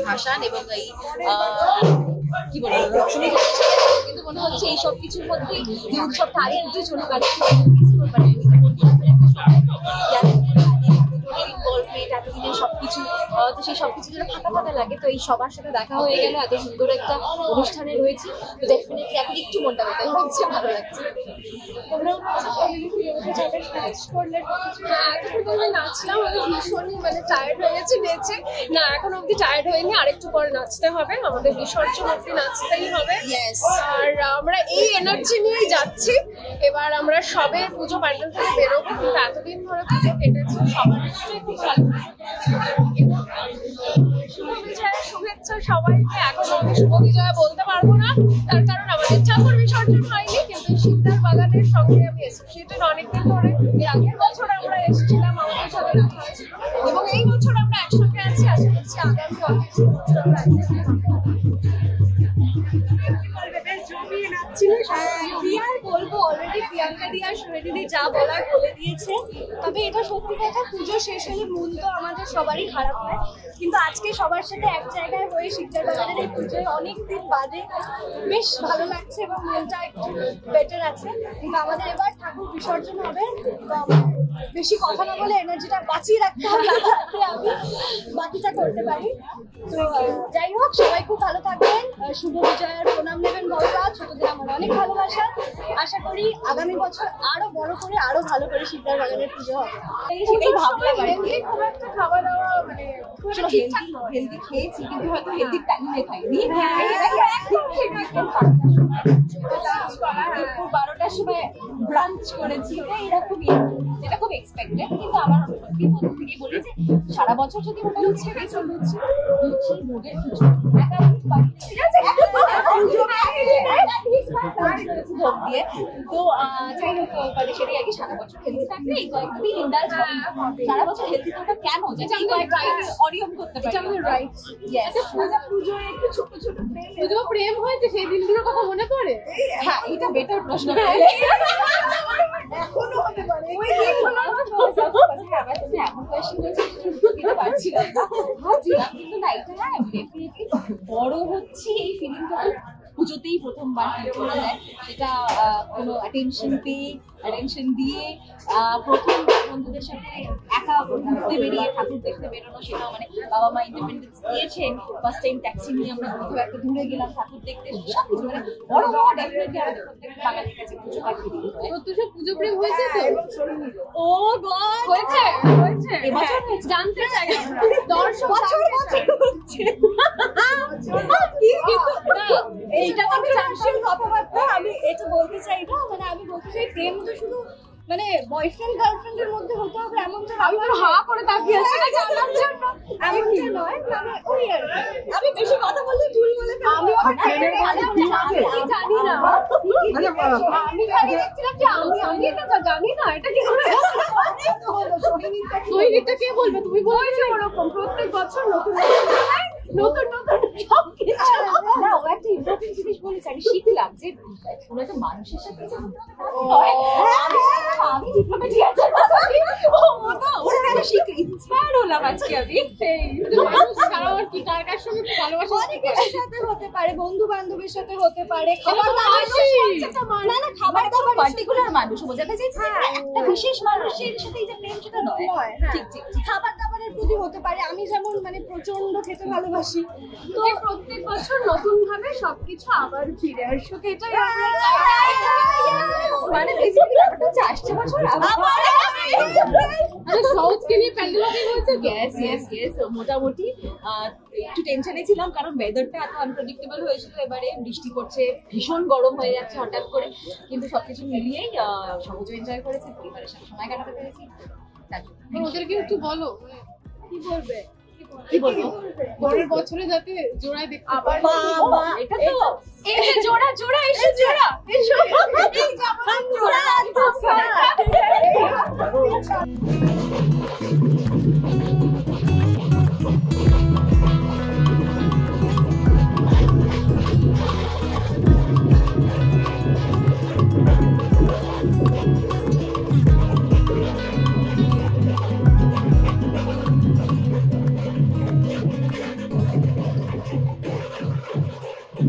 ভাসান এবং এই কি বলবো কিন্তু মনে হচ্ছে এই সব কিছুর মধ্যে এই উৎসবটা আরেকটু চলুক আর এতদিনের সবকিছু তো সেই সবকিছু যেন ফাঁকা ফাঁকা লাগে। তো এই সবার সাথে দেখা হয়ে গেল, এত সুন্দর একটা অনুষ্ঠানে রয়েছে, তো ডেফিনেটলি এখন একটু মনটা বেতাল লাগছে, ভালো লাগছে। নাচলাম, আমি ভীষণই মানে টায়ার্ড হয়ে গেছি নেচে। না এখন অব্দি টায়ার্ড হয়নি, আরেকটু পরে নাচতে হবে, আমাদের বিসর্জন অব্দি নাচতেই হবে। আর আমরা এই এনার্জি নিয়েই যাচ্ছি। এবার আমরা সবে পুজো প্যান্ডেল থেকে বেরোবো, কিন্তু এতদিন ধরে পুজো কেটেছে, সবার খুব ভালো। শুভ বিজয়া শুভেচ্ছা সবাইকে। এখন আমি শুভ বিজয়া বলতে পারবো না, তার কারণ আমাদের ঠাকুর বিসর্জন হয়নি, কিন্তু শিকদার বাগানের সঙ্গে আমি অ্যাসোসিয়েটেড অনেকদিন ধরে। এর আগের বছর আমরা এসেছিলাম, আমাদের সাথে দেখা হয়েছিল, এবং এই বছর আমরা একসঙ্গে আছি। আশা করছি আগামী অনেক বছর আমরা বলবো। অলরেডি প্রিয়াঙ্কা দি আর সুরেদি দি যা বলার বলে দিয়েছে। তবে এটা সত্যি কথা, পুজো শেষ হলে মন তো আমাদের সবারই খারাপ হয়, কিন্তু আজকে সবার সাথে এক জায়গায় হয়ে শিকদার বাগানের এই পুজোয় অনেকদিন বাদে বেশ ভালো লাগছে এবং মনটা একটু বেটার আছে। কিন্তু আমাদের এবার ঠাকুর বিসর্জন হবে, তো আমার বেশি কথা না বলে এনার্জিটা বাঁচিয়ে রাখতে হবে যাতে আমি বাকিটা করতে পারি। তো যাই হোক, সবাই খুব ভালো থাকবেন, শুভ বিজয়ার প্রণাম নেবেন বড়রা, ছোটদের আমার অনেক ভালোবাসা। আশা করি আগামী বছর আরো বড় করে আরো ভালো করে শিকদার বাগানের পুজো হবে। খুব একটা খাওয়া দাওয়া মানে হেলদি খেয়েছি, কিন্তু হয়তো হেলদি টাইমে খাইনি। 12টার সময় ব্রাঞ্চ করেছি, এটা খুব এক্সপেক্টেড। কিন্তু আমার সত্যি মন থেকে বলেছে সারা বছর যদি লুচি মুগের কিছু দিয়ে, তো যাই হোক সেটাই আর কি। সারা বছর হেলদি থাকবে, এই কয়েকদিন ইন্ডালজ সারা বছর হেলদি থাকা কেন, যেটা অনিয়ম করতে পারি আমাদের রাইট। পুজোয় একটু ছোট ছোট পুজো প্রেম হয়েছে, সেই দিনগুলোর কথা মনে পড়ে? হ্যাঁ, এটা বেটার প্রশ্ন। এখনো হতে পারে ওই দিনগুলো এমন কোয়েশ্চেন করেছে দিতে পারছিলাম না, ভাবছিলাম কিন্তু না, এটা হ্যাঁ ডেফিনেটলি বড় হচ্ছে এই ফিলিংটা পুজোতেই প্রথমবার ফিল করা যায়। সেটা কোনো অ্যাটেনশন দিয়ে প্রথমবার বন্ধুদের সাথে একা ঘুরতে বেরিয়ে ঠাকুর দেখতে বেরোনো, সেটাও মানে বাবা মা ইন্ডিপেন্ডেন্স দিয়েছে। ফার্স্ট টাইম ট্যাক্সি নিয়ে আমরা কোথাও একটা দূরে গেলাম ঠাকুর দেখতে, সব কিছু মানে বড় হওয়া ডেফিনেটলি আমাদের প্রত্যেকটা বাঙালির কাছে পুজো পাখি দিতে হয়। প্রত্যেকটা পুজো প্রেম হয়েছে তো? ও গড, হয়েছে এবছর জানতে চাই 10 বছর হচ্ছে। এইটা তো ট্রান্সফার কথাবার্তা, আমি এটা বলতে চাই না, মানে আমি বলতে চাই প্রেম তো শুধু মানে বয়ফ্রেন্ড গার্লফ্রেন্ডের মধ্যে হতে হবে এমনটা। আমি তো হা করে তাকিয়ে আছি না জানার জন্য, এমনটা নয়। মানে ওই আর আমি বেশি কথা বললে ভুল বলে আমি জানি না, আমি খালি দেখছিলাম যে আমি এটা জানি না, এটা কি করে সৈনিকটা কে বলবে? তুমি বলছো ওরকম প্রত্যেক বছর নতুন নতুন সব কিছু না, ও একটা ইম্পর্টেন্ট জিনিস বলেছে, আমি শিখলাম যে ওরা তো মানুষের সাথে আমি ডিপ্লোম্যাটিক আছে ওরা শিখে ইন্সপায়ার হলাম আজকে আমি। সেই মানুষ ছাড়াও আর কি কার কার সঙ্গে ভালোবাসা অনেকের সাথে হতে পারে, বন্ধু বান্ধবের সাথে হতে পারে, খাবার দাবার না না খাবার দাবার পার্টিকুলার মানুষ বোঝাতে চাইছে একটা বিশেষ মানুষের সাথে এই যে প্রেম সেটা নয়। ঠিক ঠিক খাবার দাবারের প্রতি হতে পারে। আমি যেমন মানে প্রচন্ড খেতে ভালোবাসি, তো প্রত্যেক বছর নতুন ভাবে সবকিছু আবার ফিরে আসুক, এটাই আমরা চাই। মানে বেসিক্যালি ব্যাপারটা হচ্ছে আসছে বছর আবার সাউথকে নিয়ে প্যান্ডেল হয়েছে। ইয়েস মোটামুটি একটু টেনশনে ছিলাম, কারণ ওয়েদারটা এত আনপ্রেডিক্টেবল হয়েছিল। এবারে বৃষ্টি পড়ছে, ভীষণ গরম হয়ে যাচ্ছে হঠাৎ করে, কিন্তু সবকিছু মিলিয়েই সবুজ এনজয় করেছি, পরিবারের সাথে সময় কাটাতে পেরেছি। ওদেরকে একটু বলো কি বলবো পরের বছরে যাতে জোড়ায় দেখতে আবার এটা তো এই যে জোড়া এসে জোড়া এই যে